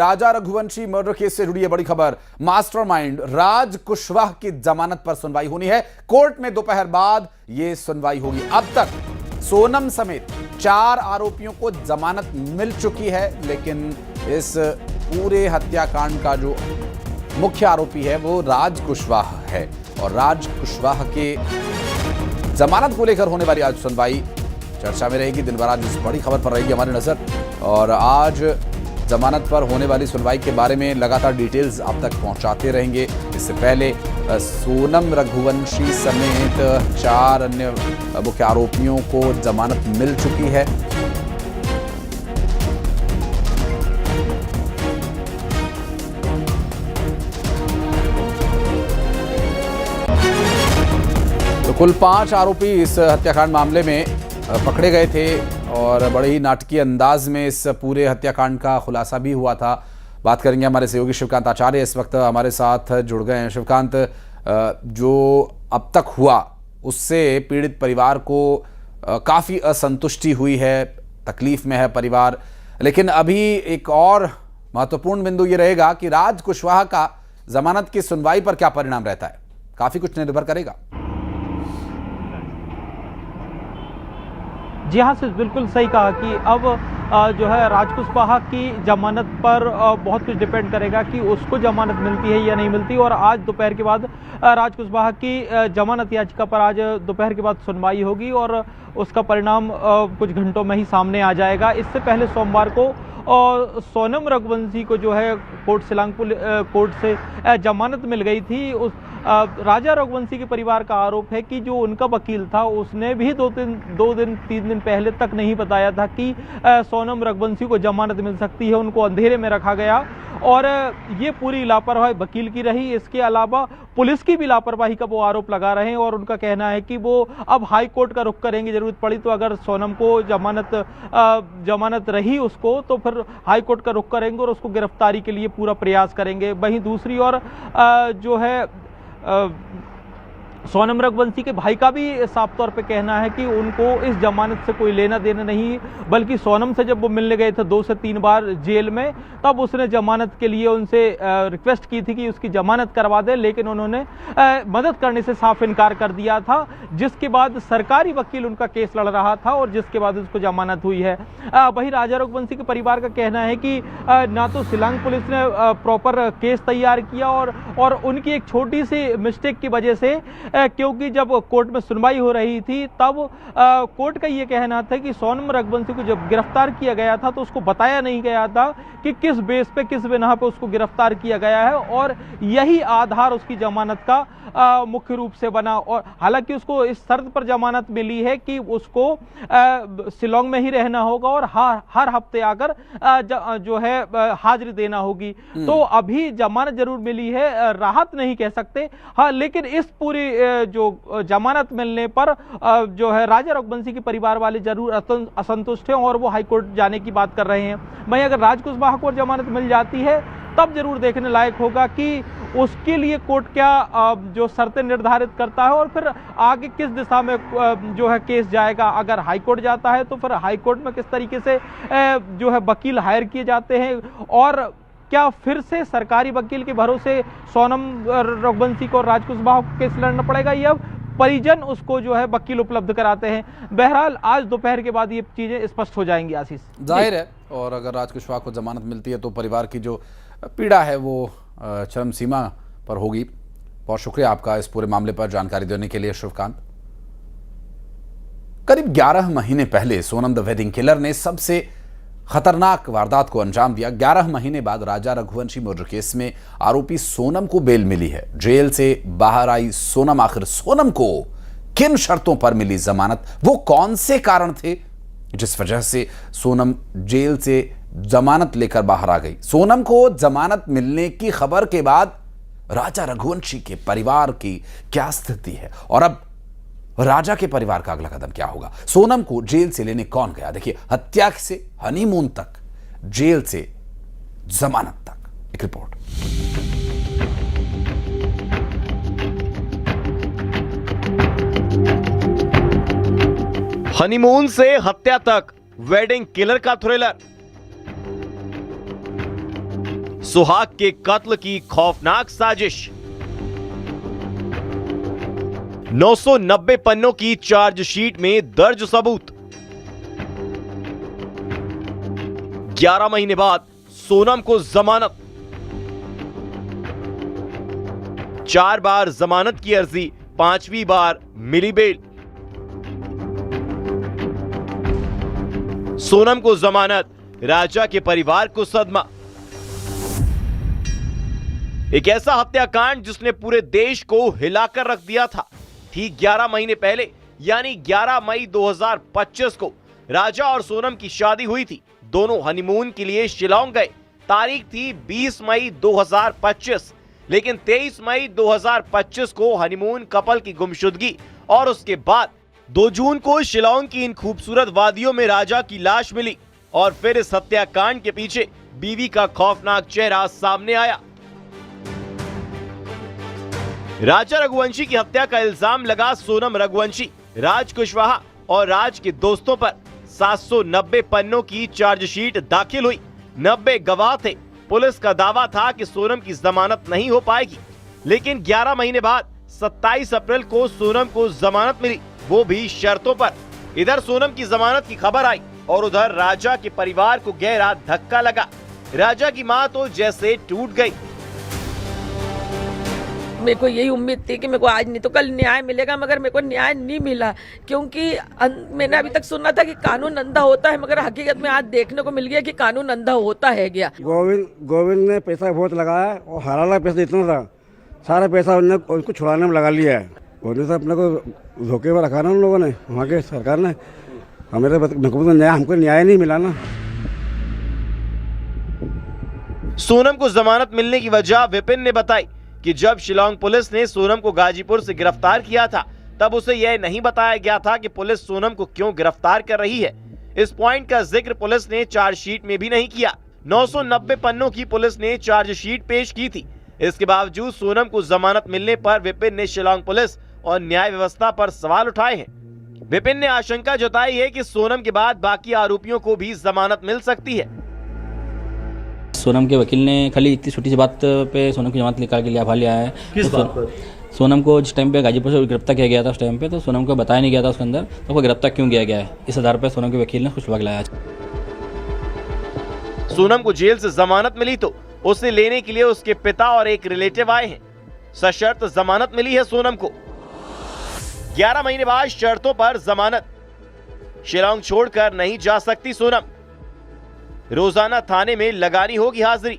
राजा Raghuvanshi murder case से जुड़ी है बड़ी खबर। मास्टरमाइंड राज कुशवाहा की जमानत पर सुनवाई होनी है। कोर्ट में दोपहर बाद यह सुनवाई होगी। अब तक सोनम समेत 4 आरोपियों को जमानत मिल चुकी है, लेकिन इस पूरे हत्याकांड का जो मुख्य आरोपी है वो राज कुशवाहा है और राज कुशवाहा के जमानत को लेकर होने वाली आज सुनवाई चर्चा में रहेगी। दिन भर आज इस बड़ी खबर पर रहेगी हमारी नजर और आज जमानत पर होने वाली सुनवाई के बारे में लगातार डिटेल्स आप तक पहुंचाते रहेंगे। इससे पहले सोनम रघुवंशी समेत 4 अन्य मुख्य आरोपियों को जमानत मिल चुकी है। तो कुल 5 आरोपी इस हत्याकांड मामले में पकड़े गए थे और बड़े ही नाटकीय अंदाज में इस पूरे हत्याकांड का खुलासा भी हुआ था। बात करेंगे हमारे सहयोगी शिवकांत आचार्य इस वक्त हमारे साथ जुड़ गए हैं। शिवकांत, जो अब तक हुआ उससे पीड़ित परिवार को काफ़ी असंतुष्टि हुई है, तकलीफ में है परिवार, लेकिन अभी एक और महत्वपूर्ण बिंदु ये रहेगा कि राज कुशवाहा का जमानत की सुनवाई पर क्या परिणाम रहता है। काफ़ी कुछ निर्भर करेगा। जी हाँ, सिर्फ बिल्कुल सही कहा कि अब जो है राज कुशवाहा की जमानत पर बहुत कुछ डिपेंड करेगा कि उसको जमानत मिलती है या नहीं मिलती। और आज दोपहर के बाद राज कुशवाहा की जमानत याचिका पर आज दोपहर के बाद सुनवाई होगी और उसका परिणाम कुछ घंटों में ही सामने आ जाएगा। इससे पहले सोमवार को और सोनम रघुवंशी को जो है शिलांग कोर्ट से जमानत मिल गई थी। उस राजा रघुवंशी के परिवार का आरोप है कि जो उनका वकील था उसने भी 3 दिन पहले तक नहीं बताया था कि सोनम रघुवंशी को जमानत मिल सकती है। उनको अंधेरे में रखा गया और ये पूरी लापरवाही वकील की रही। इसके अलावा पुलिस की भी लापरवाही का वो आरोप लगा रहे हैं और उनका कहना है कि वो अब हाई कोर्ट का रुख करेंगे। जरूरत पड़ी तो अगर सोनम को जमानत रही उसको तो फिर हाई कोर्ट का रुख करेंगे और उसको गिरफ्तारी के लिए पूरा प्रयास करेंगे। वहीं दूसरी ओर जो है सोनम रघुवंशी के भाई का भी साफ तौर पे कहना है कि उनको इस जमानत से कोई लेना देना नहीं, बल्कि सोनम से जब वो मिलने गए थे 2 से 3 बार जेल में, तब उसने जमानत के लिए उनसे रिक्वेस्ट की थी कि उसकी जमानत करवा दे, लेकिन उन्होंने मदद करने से साफ इनकार कर दिया था। जिसके बाद सरकारी वकील उनका केस लड़ रहा था और जिसके बाद उसको जमानत हुई है। वहीं राजा रघुवंशी के परिवार का कहना है कि ना तो शिलांग पुलिस ने प्रॉपर केस तैयार किया और उनकी एक छोटी सी मिस्टेक की वजह से, क्योंकि जब कोर्ट में सुनवाई हो रही थी तब कोर्ट का ये कहना था कि सोनम रघुवंशी को जब गिरफ्तार किया गया था तो उसको बताया नहीं गया था कि किस बेस पे, किस बिना पे उसको गिरफ्तार किया गया है और यही आधार उसकी जमानत का मुख्य रूप से बना। और हालांकि उसको इस शर्त पर जमानत मिली है कि उसको शिलांग में ही रहना होगा और हर हफ्ते आकर जो है हाजिरी देना होगी। तो अभी जमानत जरूर मिली है, राहत नहीं कह सकते। हाँ, लेकिन इस पूरी जो जमानत मिलने पर जो है राजा रघुवंशी के परिवार वाले जरूर असंतुष्ट हैं और वो हाईकोर्ट जाने की बात कर रहे हैं। वहीं अगर राज कुशवाहा को जमानत मिल जाती है तब जरूर देखने लायक होगा कि उसके लिए कोर्ट क्या जो शर्तें निर्धारित करता है और फिर आगे किस दिशा में जो है केस जाएगा। अगर हाईकोर्ट जाता है तो फिर हाईकोर्ट में किस तरीके से जो है वकील हायर किए जाते हैं और क्या फिर से सरकारी वकील के भरोसे सोनम रघुवंशी को राज कुशवाहा को केस लड़ना पड़ेगा या परिजन उसको जो है वकील उपलब्ध कराते हैं। बहरहाल आज दोपहर के बाद ये चीजें स्पष्ट हो जाएंगी। आशीष, जाहिर है, और अगर राज कुशवाहा को जमानत मिलती है तो परिवार की जो पीड़ा है वो चरम सीमा पर होगी। बहुत शुक्रिया आपका इस पूरे मामले पर जानकारी देने के लिए शिवकांत। करीब 11 महीने पहले सोनम द वेडिंग किलर ने सबसे खतरनाक वारदात को अंजाम दिया। 11 महीने बाद राजा रघुवंशी मर्डर केस में आरोपी सोनम को बेल मिली है। जेल से बाहर आई सोनम, आखिर सोनम को किन शर्तों पर मिली जमानत? वो कौन से कारण थे जिस वजह से सोनम जेल से जमानत लेकर बाहर आ गई? सोनम को जमानत मिलने की खबर के बाद राजा रघुवंशी के परिवार की क्या स्थिति है और अब राजा के परिवार का अगला कदम क्या होगा? सोनम को जेल से लेने कौन गया? देखिए, हत्या से हनीमून तक, जेल से जमानत तक, एक रिपोर्ट। हनीमून से हत्या तक, वेडिंग किलर का थ्रिलर। सुहाग के कत्ल की खौफनाक साजिश। 990 पन्नों की चार्जशीट में दर्ज सबूत। 11 महीने बाद सोनम को जमानत। 4 बार जमानत की अर्जी, 5वीं बार मिली बेल। सोनम को जमानत, राजा के परिवार को सदमा। एक ऐसा हत्याकांड जिसने पूरे देश को हिलाकर रख दिया था। ठीक 11 महीने पहले यानी 11 मई 2025 को राजा और सोनम की शादी हुई थी। दोनों हनीमून के लिए शिलांग गए। तारीख थी 20 मई 2025, लेकिन 23 मई 2025 को हनीमून कपल की गुमशुदगी और उसके बाद 2 जून को शिलांग की इन खूबसूरत वादियों में राजा की लाश मिली और फिर इस हत्याकांड के पीछे बीवी का खौफनाक चेहरा सामने आया। राजा रघुवंशी की हत्या का इल्जाम लगा सोनम रघुवंशी, राज कुशवाहा और राज के दोस्तों पर। 790 पन्नों की चार्जशीट दाखिल हुई। 90 गवाह थे। पुलिस का दावा था कि सोनम की जमानत नहीं हो पाएगी, लेकिन 11 महीने बाद 27 अप्रैल को सोनम को जमानत मिली, वो भी शर्तों पर। इधर सोनम की जमानत की खबर आई और उधर राजा के परिवार को गहरा धक्का लगा। राजा की मां तो जैसे टूट गई। मेरे को यही उम्मीद थी कि मेरे को आज नहीं तो कल न्याय मिलेगा, मगर मेरे को न्याय नहीं मिला, क्योंकि मैंने अभी तक सुना था कि कानून अंधा होता है, मगर हकीकत में आज देखने को मिल गया कि कानून अंधा होता है गया। गोविंद ने पैसा बहुत लगाया और हराला पैसा इतना था, सारा पैसा उन्होंने उसको छुड़ाने में लगा लिया है। उन्होंने तो अपने को धोखे में रखा ना उन लोगों ने, वहाँ के सरकार ने। हमको न्याय नहीं मिला ना। सोनम को जमानत मिलने की वजह विपिन ने बताई कि जब शिलांग पुलिस ने सोनम को गाजीपुर से गिरफ्तार किया था, तब उसे यह नहीं बताया गया था कि पुलिस सोनम को क्यों गिरफ्तार कर रही है। इस पॉइंट का जिक्र पुलिस ने चार्जशीट में भी नहीं किया। 990 पन्नों की पुलिस ने चार्जशीट पेश की थी। इसके बावजूद सोनम को जमानत मिलने पर विपिन ने शिलांग पुलिस और न्याय व्यवस्था पर सवाल उठाए हैं। विपिन ने आशंका जताई है कि सोनम के बाद बाकी आरोपियों को भी जमानत मिल सकती है। सोनम के वकील ने खाली इतनी छोटी सी बात पे सोनम की जमानत निकाल के लिया है। किस बात पर? सोनम को जिस टाइम पे गाजीपुर से गिरफ्तार किया गया था, उस टाइम पे तो सोनम को बताया नहीं गया था उसके अंदर तो वो गिरफ्तार क्यों किया गया है। इस आधार पर सोनम के वकील ने कुछ वक्त लाया। सोनम को जेल से जमानत मिली तो उसे लेने के लिए उसके पिता और एक रिलेटिव आए हैं। सशर्त जमानत मिली है सोनम को। 11 महीने बाद शर्तों पर जमानत। शिलांग छोड़कर नहीं जा सकती सोनम। रोजाना थाने में लगानी होगी हाजिरी।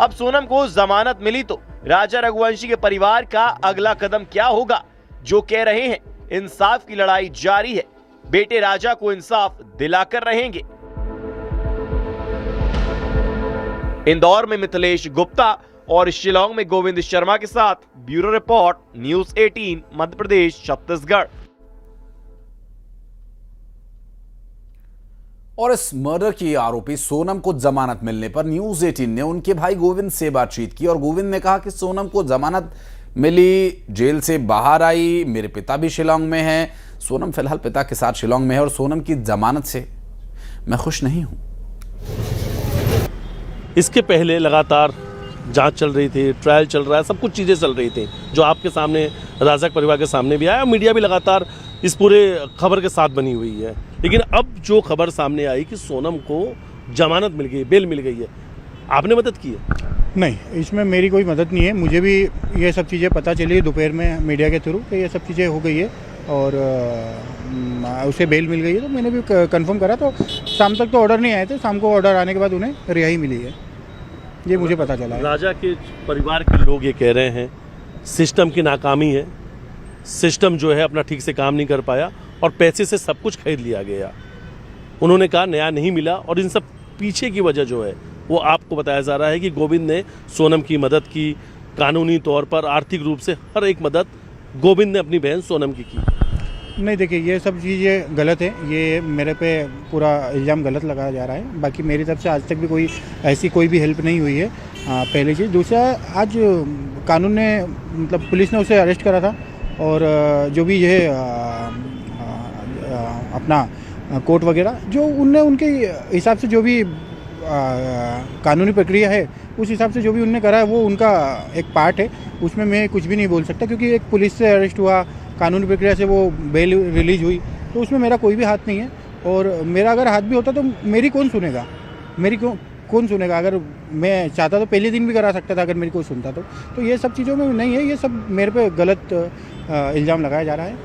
अब सोनम को जमानत मिली तो राजा रघुवंशी के परिवार का अगला कदम क्या होगा? जो कह रहे हैं इंसाफ की लड़ाई जारी है। बेटे राजा को इंसाफ दिलाकर रहेंगे। इंदौर में मिथिलेश गुप्ता और शिलांग में गोविंद शर्मा के साथ bureau report, news 18 Madhya Pradesh Chhattisgarh. और इस मर्डर की आरोपी सोनम को जमानत मिलने पर न्यूज 18 ने उनके भाई गोविंद से बातचीत की और गोविंद ने कहा कि सोनम को जमानत मिली, जेल से बाहर आई, मेरे पिता भी शिलांग में हैं। सोनम फिलहाल पिता के साथ शिलांग में है और सोनम की जमानत से मैं खुश नहीं हूं। इसके पहले लगातार जांच चल रही थी, ट्रायल चल रहा है, सब कुछ चीज़ें चल रही थी जो आपके सामने, राजा परिवार के सामने भी आया और मीडिया भी लगातार इस पूरे खबर के साथ बनी हुई है। लेकिन अब जो खबर सामने आई कि सोनम को जमानत मिल गई, बेल मिल गई है, आपने मदद की है? नहीं, इसमें मेरी कोई मदद नहीं है। मुझे भी ये सब चीज़ें पता चली दोपहर में मीडिया के थ्रू कि ये सब चीज़ें हो गई है और उसे बेल मिल गई है। तो मैंने भी कंफर्म करा, तो शाम तक तो ऑर्डर नहीं आए थे, शाम को ऑर्डर आने के बाद उन्हें रिहाई मिली है, ये मुझे पता चला है। राजा के परिवार के लोग ये कह रहे हैं सिस्टम की नाकामी है, सिस्टम जो है अपना ठीक से काम नहीं कर पाया और पैसे से सब कुछ खरीद लिया गया। उन्होंने कहा न्याय नहीं मिला और इन सब पीछे की वजह जो है वो आपको बताया जा रहा है कि गोविंद ने सोनम की मदद की, कानूनी तौर पर, आर्थिक रूप से हर एक मदद गोविंद ने अपनी बहन सोनम की। नहीं, देखिए ये सब चीज़ें गलत है, ये मेरे पे पूरा इल्ज़ाम गलत लगाया जा रहा है। बाकी मेरी तरफ से आज तक भी कोई भी हेल्प नहीं हुई है, पहली चीज़। दूसरा, आज कानून ने, मतलब पुलिस ने उसे अरेस्ट करा था और जो भी ये अपना कोर्ट वगैरह जो उनने उनके हिसाब से जो भी कानूनी प्रक्रिया है उस हिसाब से जो भी उनने करा है वो उनका एक पार्ट है, उसमें मैं कुछ भी नहीं बोल सकता, क्योंकि एक पुलिस से अरेस्ट हुआ, कानूनी प्रक्रिया से वो बेल रिलीज हुई, तो उसमें मेरा कोई भी हाथ नहीं है। और मेरा अगर हाथ भी होता तो मेरी कौन सुनेगा, कौन सुनेगा? अगर मैं चाहता तो पहले दिन भी करा सकता था, अगर मेरी कोई सुनता तो ये सब चीज़ों में नहीं है, ये सब मेरे पे गलत इल्ज़ाम लगाया जा रहा है।